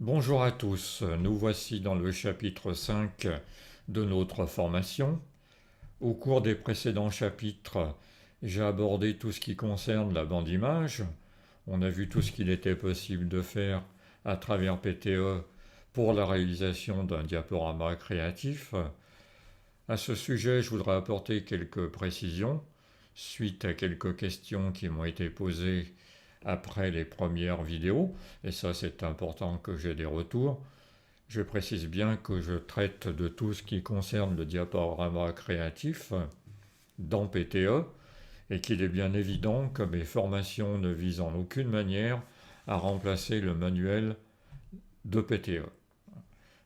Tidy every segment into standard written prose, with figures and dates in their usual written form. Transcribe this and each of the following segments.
Bonjour à tous, nous voici dans le chapitre 5 de notre formation. Au cours des précédents chapitres, j'ai abordé tout ce qui concerne la bande image. On a vu tout ce qu'il était possible de faire à travers PTE pour la réalisation d'un diaporama créatif. À ce sujet, je voudrais apporter quelques précisions suite à quelques questions qui m'ont été posées après les premières vidéos, et ça c'est important que j'ai des retours. Je précise bien que je traite de tout ce qui concerne le diaporama créatif dans PTE et qu'il est bien évident que mes formations ne visent en aucune manière à remplacer le manuel de PTE.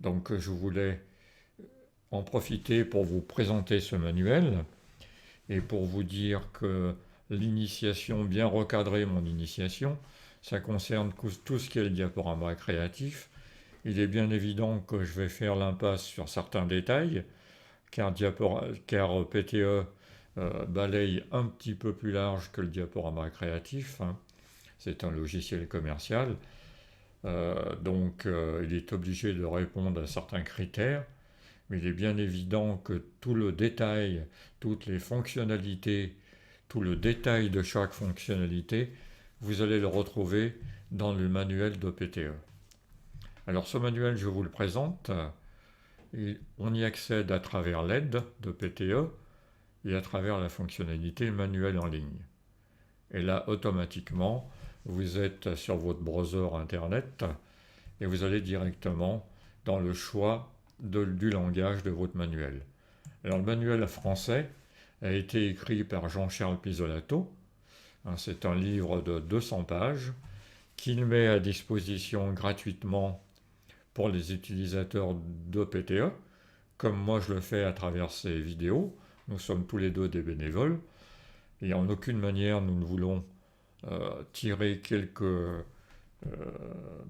Donc je voulais en profiter pour vous présenter ce manuel et pour vous dire que l'initiation, bien recadrer mon initiation, ça concerne tout ce qui est le diaporama créatif. Il est bien évident que je vais faire l'impasse sur certains détails, car PTE balaye un petit peu plus large que le diaporama créatif, hein. C'est un logiciel commercial, donc il est obligé de répondre à certains critères, mais il est bien évident que tout le détail, toutes les fonctionnalités, tout le détail de chaque fonctionnalité, vous allez le retrouver dans le manuel de PTE. Alors ce manuel, je vous le présente. On y accède à travers l'aide de PTE et à travers la fonctionnalité manuel en ligne. Et là, automatiquement, vous êtes sur votre browser Internet et vous allez directement dans le choix du langage de votre manuel. Alors le manuel français a été écrit par Jean-Charles Pisolato. C'est un livre de 200 pages qu'il met à disposition gratuitement pour les utilisateurs de PTE, comme moi je le fais à travers ces vidéos. Nous sommes tous les deux des bénévoles et en aucune manière nous ne voulons tirer quelques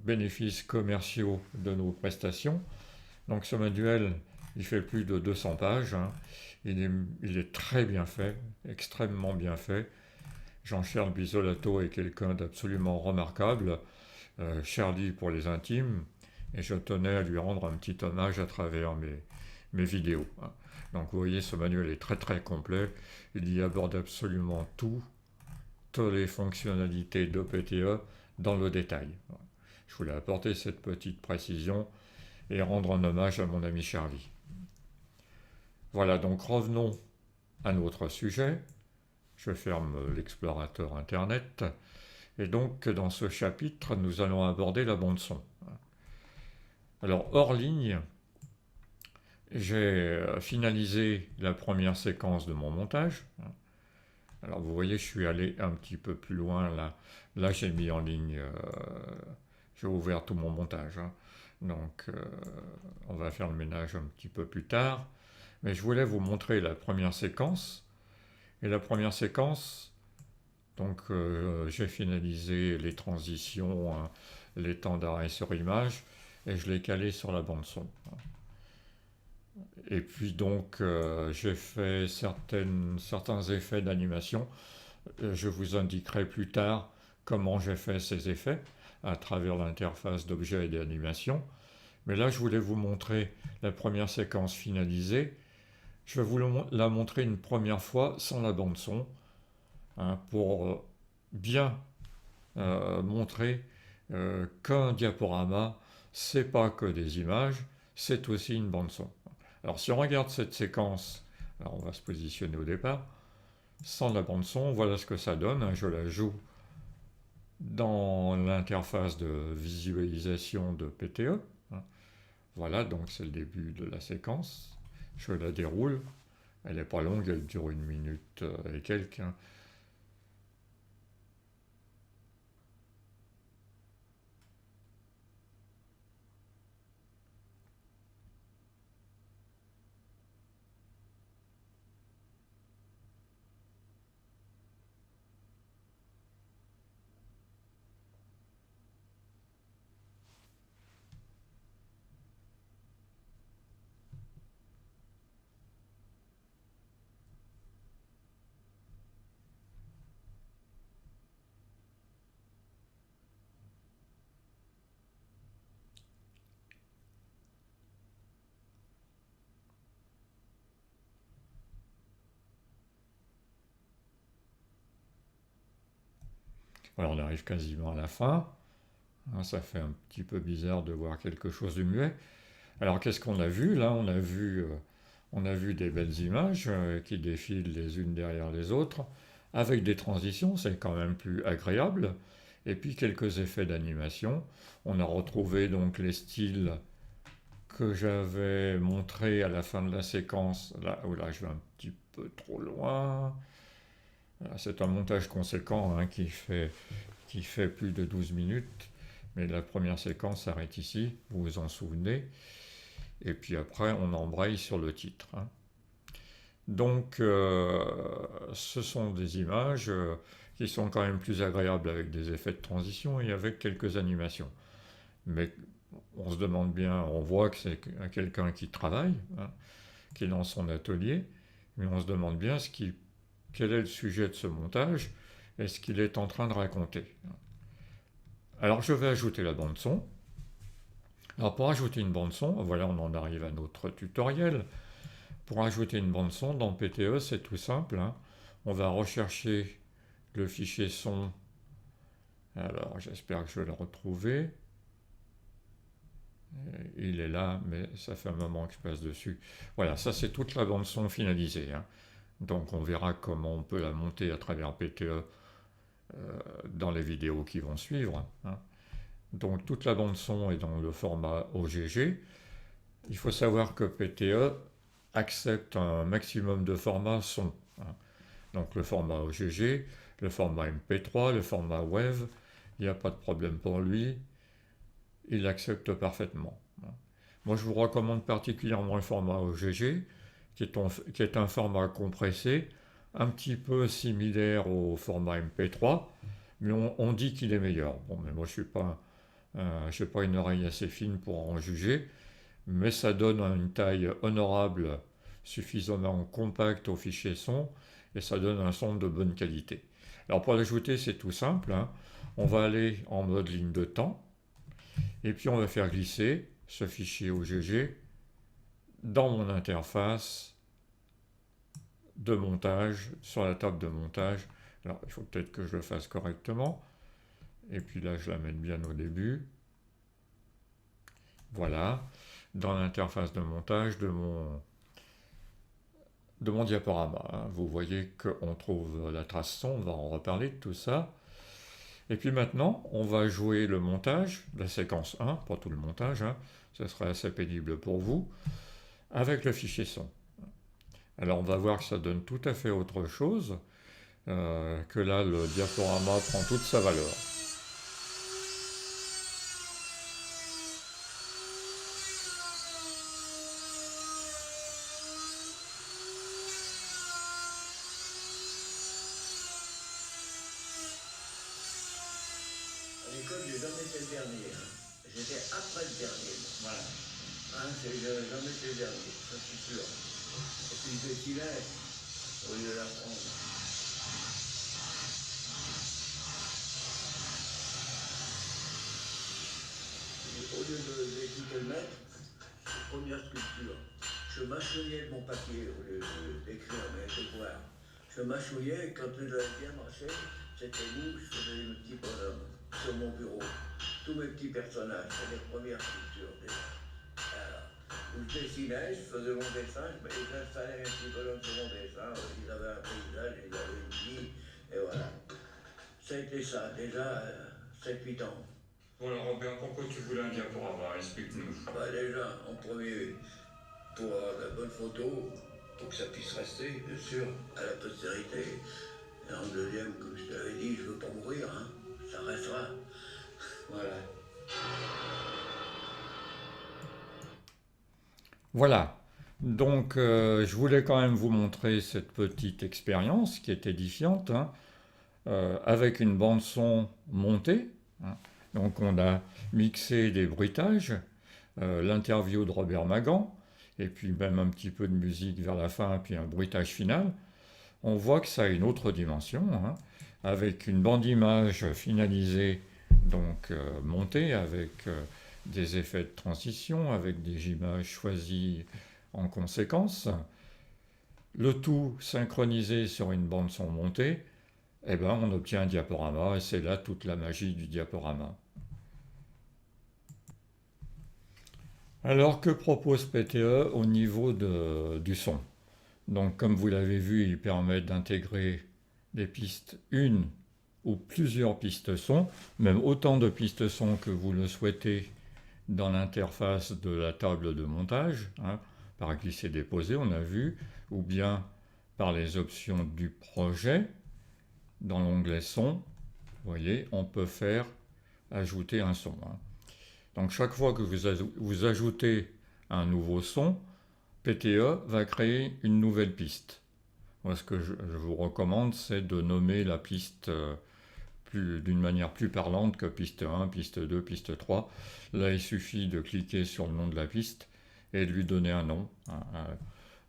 bénéfices commerciaux de nos prestations. Donc ce manuel, il fait plus de 200 pages, hein. Il est très bien fait, extrêmement bien fait. Jean-Charles Bisolato est quelqu'un d'absolument remarquable, Charlie pour les intimes, et je tenais à lui rendre un petit hommage à travers mes vidéos, hein. Donc vous voyez, ce manuel est très très complet, il y aborde absolument tout, toutes les fonctionnalités de PTE dans le détail. Je voulais apporter cette petite précision et rendre un hommage à mon ami Charlie. Voilà, donc revenons à notre sujet. Je ferme l'explorateur Internet. Et donc, dans ce chapitre, nous allons aborder la bande-son. Alors, hors ligne, j'ai finalisé la première séquence de mon montage. Alors, vous voyez, je suis allé un petit peu plus loin. Là j'ai mis en ligne, j'ai ouvert tout mon montage, hein. Donc, on va faire le ménage un petit peu plus tard. Mais je voulais vous montrer la première séquence. Et la première séquence, donc j'ai finalisé les transitions, hein, les temps d'arrêt sur image, et je l'ai calé sur la bande son. Et puis donc j'ai fait certains effets d'animation. Je vous indiquerai plus tard comment j'ai fait ces effets à travers l'interface d'objets et d'animation. Mais là, je voulais vous montrer la première séquence finalisée. Je vais vous la montrer une première fois sans la bande son, hein, pour bien montrer qu'un diaporama, c'est pas que des images, c'est aussi une bande son. Alors si on regarde cette séquence, alors on va se positionner au départ, sans la bande son, voilà ce que ça donne, hein. Je la joue dans l'interface de visualisation de PTE, hein. Voilà, donc c'est le début de la séquence. Je la déroule. Elle n'est pas longue, elle dure 1 minute et quelques, hein. Voilà, on arrive quasiment à la fin. Hein, ça fait un petit peu bizarre de voir quelque chose de muet. Alors qu'est-ce qu'on a vu là? On a vu des belles images qui défilent les unes derrière les autres, avec des transitions, c'est quand même plus agréable. Et puis quelques effets d'animation. On a retrouvé donc les styles que j'avais montrés à la fin de la séquence. Là, oh là, je vais un petit peu trop loin. C'est un montage conséquent hein, qui fait plus de 12 minutes. Mais la première séquence s'arrête ici, vous vous en souvenez. Et puis après, on embraye sur le titre. Hein. Donc, ce sont des images qui sont quand même plus agréables avec des effets de transition et avec quelques animations. Mais on se demande bien, on voit que c'est quelqu'un qui travaille, hein, qui est dans son atelier, mais on se demande bien quel est le sujet de ce montage et ce qu'il est en train de raconter. Alors, je vais ajouter la bande son. Alors, pour ajouter une bande son, voilà, on en arrive à notre tutoriel. Pour ajouter une bande son dans PTE, c'est tout simple. Hein. On va rechercher le fichier son. Alors, j'espère que je vais le retrouver. Il est là, mais ça fait un moment que je passe dessus. Voilà, ça c'est toute la bande son finalisée. Hein. Donc, on verra comment on peut la monter à travers PTE dans les vidéos qui vont suivre. Hein. Donc, toute la bande son est dans le format OGG. Il faut savoir que PTE accepte un maximum de formats son. Hein. Donc le format OGG, le format MP3, le format WAV, il n'y a pas de problème pour lui, il l'accepte parfaitement. Hein. Moi je vous recommande particulièrement le format OGG, qui est un format compressé, un petit peu similaire au format MP3, mais on dit qu'il est meilleur. Bon, mais moi je n'ai pas une oreille assez fine pour en juger, mais ça donne une taille honorable, suffisamment compacte au fichier son, et ça donne un son de bonne qualité. Alors pour l'ajouter, c'est tout simple. Hein. On va aller en mode ligne de temps, et puis on va faire glisser ce fichier OGG dans mon interface de montage, sur la table de montage. Alors il faut peut-être que je le fasse correctement, et puis là je la mets bien au début. Voilà, dans l'interface de montage de mon diaporama. Hein. Vous voyez qu'on trouve la trace son, on va en reparler de tout ça. Et puis maintenant, on va jouer le montage, la séquence 1, pas tout le montage, hein, ce serait assez pénible pour vous, avec le fichier son. Alors on va voir que ça donne tout à fait autre chose, que là le diaporama prend toute sa valeur. À l'école, j'ai jamais été le dernier. Hein. J'étais après le dernier. Voilà. Hein, j'ai jamais été le dernier, ça c'est sûr. Et puis je dessinais au lieu de l'apprendre. Au lieu d'écouter le maître, première sculpture. Je mâchouillais mon papier au lieu d'écrire mes devoirs. Je mâchouillais et quand je l'avais bien marché, c'était mou, je faisais le petit bonhomme sur mon bureau. Tous mes petits personnages, c'est les premières sculptures déjà. Alors, où je dessinais, je faisais mon dessin, j'installais un petit bonhomme sur mon dessin, ils avaient un paysage, ils avaient une vie, et voilà. Ça a été ça, déjà 7-8 ans. Voilà Robert, pourquoi tu voulais un diaporama? Explique-nous. Bah déjà, en premier, pour avoir de la bonne photo, pour que ça puisse rester, bien sûr, à la postérité. Et en deuxième, comme je t'avais dit, je veux pas mourir, hein, ça restera. Voilà. Voilà. Donc, je voulais quand même vous montrer cette petite expérience qui est édifiante, hein, avec une bande son montée. Hein. Donc, on a mixé des bruitages, l'interview de Robert Magan, et puis même un petit peu de musique vers la fin, puis un bruitage final. On voit que ça a une autre dimension, hein, avec une bande image finalisée, donc montée, avec des effets de transition, avec des images choisies en conséquence. Le tout synchronisé sur une bande son montée, eh ben, on obtient un diaporama et c'est là toute la magie du diaporama. Alors que propose PTE au niveau du son? Donc comme vous l'avez vu, il permet d'intégrer des pistes, une ou plusieurs pistes son, même autant de pistes son que vous le souhaitez dans l'interface de la table de montage, hein, par glisser-déposer, on a vu, ou bien par les options du projet, dans l'onglet son, vous voyez, on peut faire ajouter un son. Hein. Donc chaque fois que vous ajoutez un nouveau son, PTE va créer une nouvelle piste. Moi, ce que je vous recommande, c'est de nommer la piste d'une manière plus parlante que piste 1, piste 2, piste 3. Là, il suffit de cliquer sur le nom de la piste et de lui donner un nom. Hein,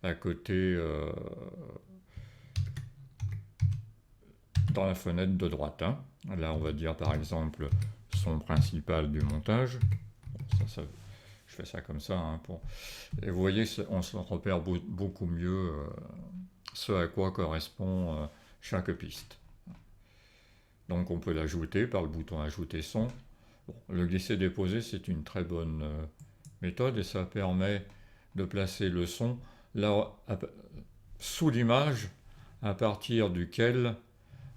à côté, dans la fenêtre de droite. Hein. Là, on va dire par exemple son principal du montage. Je fais ça comme ça. Hein, Et vous voyez, on se repère beaucoup mieux ce à quoi correspond chaque piste. Donc on peut l'ajouter par le bouton Ajouter son. Bon, le glisser-déposer, c'est une très bonne méthode et ça permet de placer le son là, sous l'image à partir duquel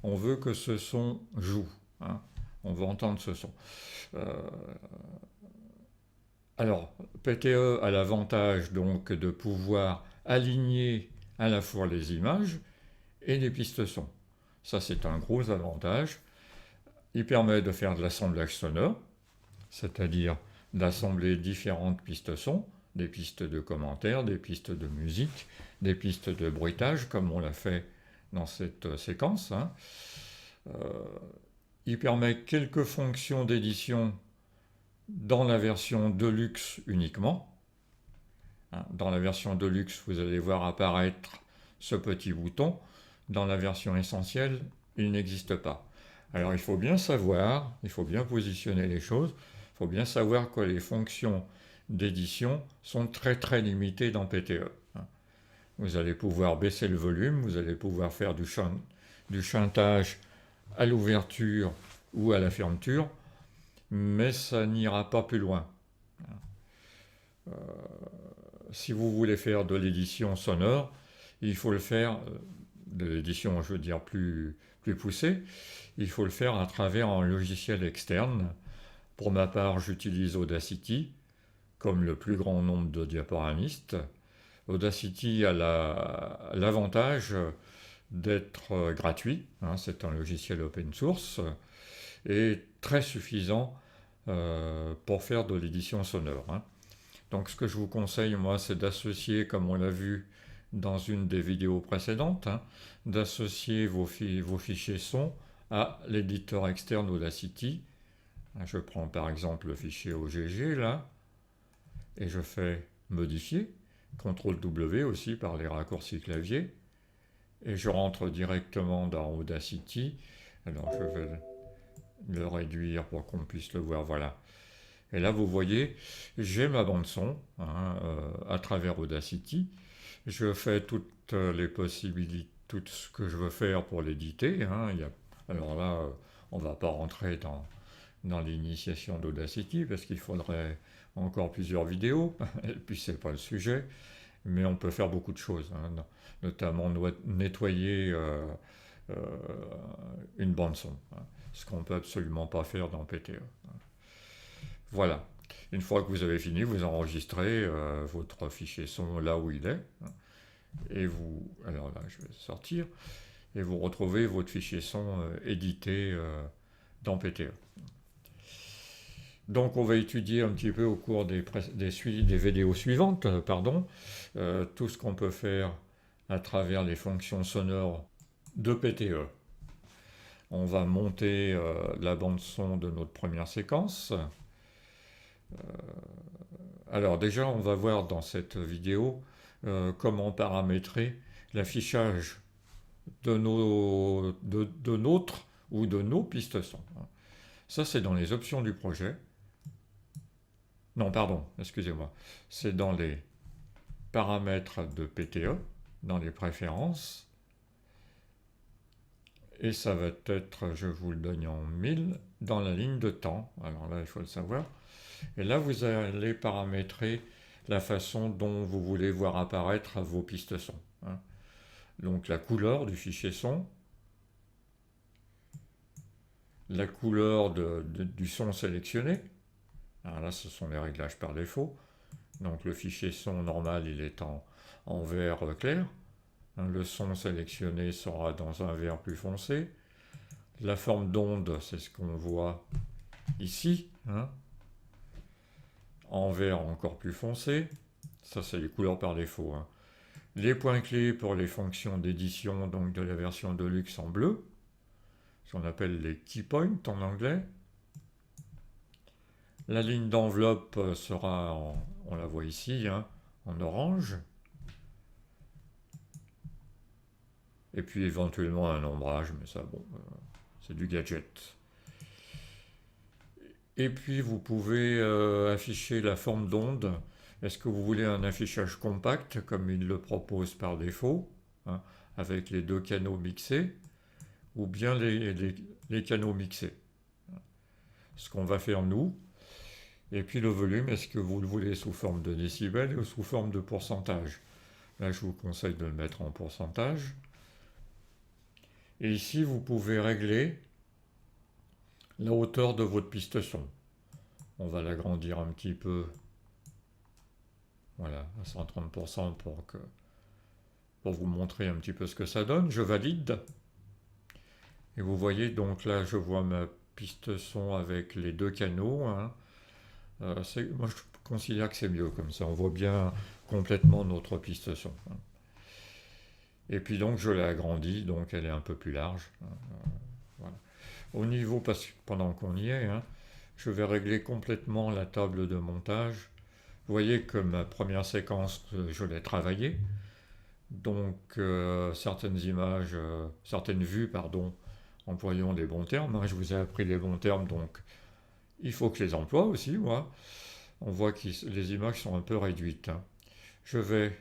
on veut que ce son joue. Hein. On veut entendre ce son. Alors, PTE a l'avantage donc de pouvoir aligner à la fois les images et les pistes son. Ça, c'est un gros avantage. Il permet de faire de l'assemblage sonore, c'est-à-dire d'assembler différentes pistes son, des pistes de commentaires, des pistes de musique, des pistes de bruitage, comme on l'a fait dans cette séquence. Hein. Il permet quelques fonctions d'édition dans la version Deluxe uniquement. Dans la version Deluxe, vous allez voir apparaître ce petit bouton. Dans la version essentielle, il n'existe pas. Alors il faut bien savoir, il faut bien positionner les choses, il faut bien savoir que les fonctions d'édition sont très très limitées dans PTE. Vous allez pouvoir baisser le volume, vous allez pouvoir faire du chantage à l'ouverture ou à la fermeture, mais ça n'ira pas plus loin. Si vous voulez faire de l'édition sonore, il faut le faire, de l'édition je veux dire plus poussée, il faut le faire à travers un logiciel externe. Pour ma part, j'utilise Audacity, comme le plus grand nombre de diaporamistes. Audacity a l'avantage d'être gratuit, hein, c'est un logiciel open source, et très suffisant pour faire de l'édition sonore. Hein. Donc ce que je vous conseille, moi, c'est d'associer, comme on l'a vu dans une des vidéos précédentes, hein, d'associer vos fichiers son à l'éditeur externe Audacity. Je prends par exemple le fichier OGG là, et je fais modifier, CTRL W aussi par les raccourcis clavier, et je rentre directement dans Audacity. Alors je vais le réduire pour qu'on puisse le voir, voilà. Et là vous voyez, j'ai ma bande son hein, à travers Audacity. Je fais toutes les possibilités, tout ce que je veux faire pour l'éditer. Hein. Alors là, on ne va pas rentrer dans l'initiation d'Audacity parce qu'il faudrait encore plusieurs vidéos, et puis c'est pas le sujet, mais on peut faire beaucoup de choses, hein, notamment nettoyer une bande son, hein, ce qu'on ne peut absolument pas faire dans PTE. Voilà. Une fois que vous avez fini, vous enregistrez votre fichier son là où il est, hein, et alors là je vais sortir, et vous retrouvez votre fichier son édité dans PTE. Donc on va étudier un petit peu au cours des vidéos suivantes, tout ce qu'on peut faire à travers les fonctions sonores de PTE. On va monter la bande son de notre première séquence. Alors déjà, on va voir dans cette vidéo comment paramétrer l'affichage de notre ou de nos pistes son. Ça, c'est dans les options du projet. Non, pardon, excusez-moi. C'est dans les paramètres de PTE, dans les préférences. Et ça va être, je vous le donne en 1000, dans la ligne de temps. Alors là, il faut le savoir. Et là, vous allez paramétrer la façon dont vous voulez voir apparaître vos pistes son. Hein. Donc la couleur du fichier son, la couleur du son sélectionné. Alors là, ce sont les réglages par défaut. Donc le fichier son normal, il est en vert clair. Hein, le son sélectionné sera dans un vert plus foncé. La forme d'onde, c'est ce qu'on voit ici, hein, en vert encore plus foncé. Ça, c'est les couleurs par défaut. Hein. Les points clés pour les fonctions d'édition, donc de la version Deluxe en bleu, ce qu'on appelle les key points en anglais. La ligne d'enveloppe sera, on la voit ici, hein, en orange. Et puis éventuellement un ombrage, mais ça, bon, c'est du gadget. Et puis vous pouvez afficher la forme d'onde. Est-ce que vous voulez un affichage compact, comme il le propose par défaut, hein, avec les deux canaux mixés, ou bien les canaux mixés? Ce qu'on va faire nous. Et puis le volume, est-ce que vous le voulez sous forme de décibels ou sous forme de pourcentage? Là, je vous conseille de le mettre en pourcentage. Et ici, vous pouvez régler la hauteur de votre piste son. On va l'agrandir un petit peu, voilà, à 130% pour vous montrer un petit peu ce que ça donne. Je valide. Et vous voyez, donc là, je vois ma piste son avec les deux canaux. Hein. Moi, je considère que c'est mieux comme ça. On voit bien complètement notre piste son. Hein. Et puis donc, je l'ai agrandie, donc elle est un peu plus large. Hein. Voilà. Au niveau, pendant qu'on y est, hein, je vais régler complètement la table de montage. Vous voyez que ma première séquence, je l'ai travaillée. Donc, certaines images, certaines vues, pardon, employons les bons termes. Hein, je vous ai appris les bons termes, donc il faut que je les emploie aussi, moi. On voit que les images sont un peu réduites. Hein. Je vais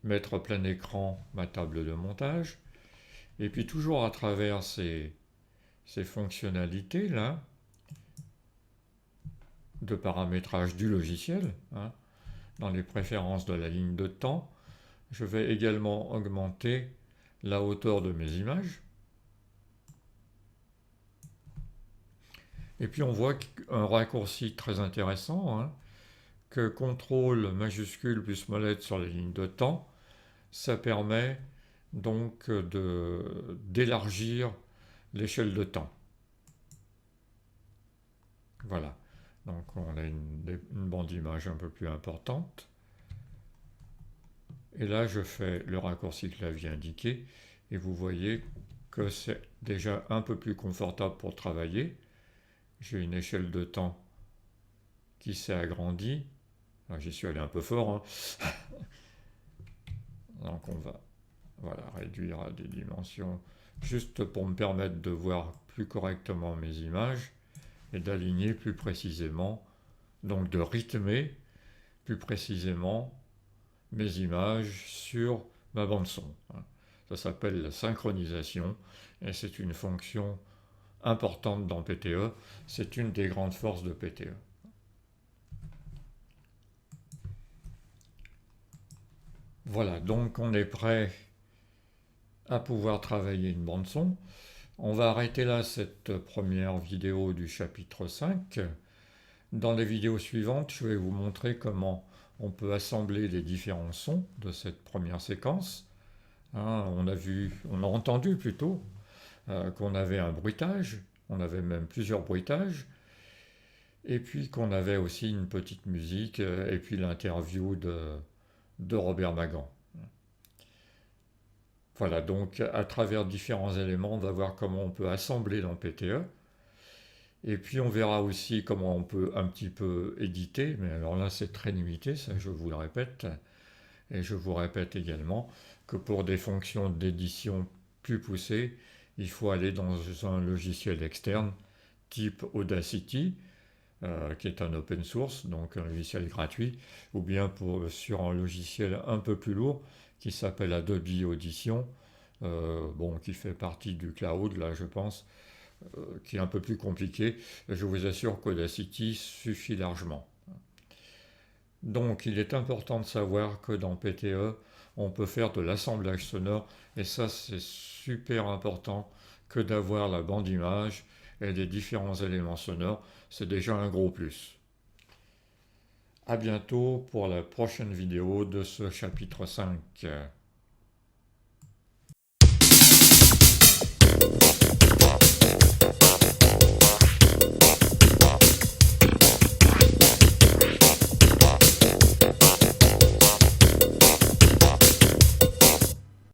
mettre plein écran ma table de montage. Et puis toujours à travers ces fonctionnalités là de paramétrage du logiciel, hein, dans les préférences de la ligne de temps, je vais également augmenter la hauteur de mes images. Et puis on voit un raccourci très intéressant, hein, que CTRL majuscule plus molette sur les lignes de temps, ça permet donc d'élargir l'échelle de temps. Voilà. Donc on a une bande d'image un peu plus importante. Et là, je fais le raccourci clavier indiqué. Et vous voyez que c'est déjà un peu plus confortable pour travailler. J'ai une échelle de temps qui s'est agrandie. J'y suis allé un peu fort. Hein. Donc on va réduire à des dimensions juste pour me permettre de voir plus correctement mes images et d'aligner plus précisément, donc de rythmer plus précisément mes images sur ma bande son. Ça s'appelle la synchronisation et c'est une fonction importante dans PTE. C'est une des grandes forces de PTE. Voilà, donc on est prêt à pouvoir travailler une bande son. On va arrêter là cette première vidéo du chapitre 5. Dans les vidéos suivantes, je vais vous montrer comment on peut assembler les différents sons de cette première séquence. Hein, on a entendu plutôt qu'on avait un bruitage, on avait même plusieurs bruitages, et puis qu'on avait aussi une petite musique, et puis l'interview de Robert Magan. Voilà, donc à travers différents éléments, on va voir comment on peut assembler dans PTE. Et puis on verra aussi comment on peut un petit peu éditer, mais alors là c'est très limité, ça je vous le répète. Et je vous répète également que pour des fonctions d'édition plus poussées, il faut aller dans un logiciel externe type Audacity, qui est un open source, donc un logiciel gratuit, ou bien sur un logiciel un peu plus lourd qui s'appelle Adobe Audition, bon, qui fait partie du cloud, là, je pense, qui est un peu plus compliqué. Je vous assure qu'Audacity suffit largement. Donc, il est important de savoir que dans PTE, on peut faire de l'assemblage sonore, et ça, c'est super important que d'avoir la bande image et les différents éléments sonores. C'est déjà un gros plus. À bientôt pour la prochaine vidéo de ce chapitre 5.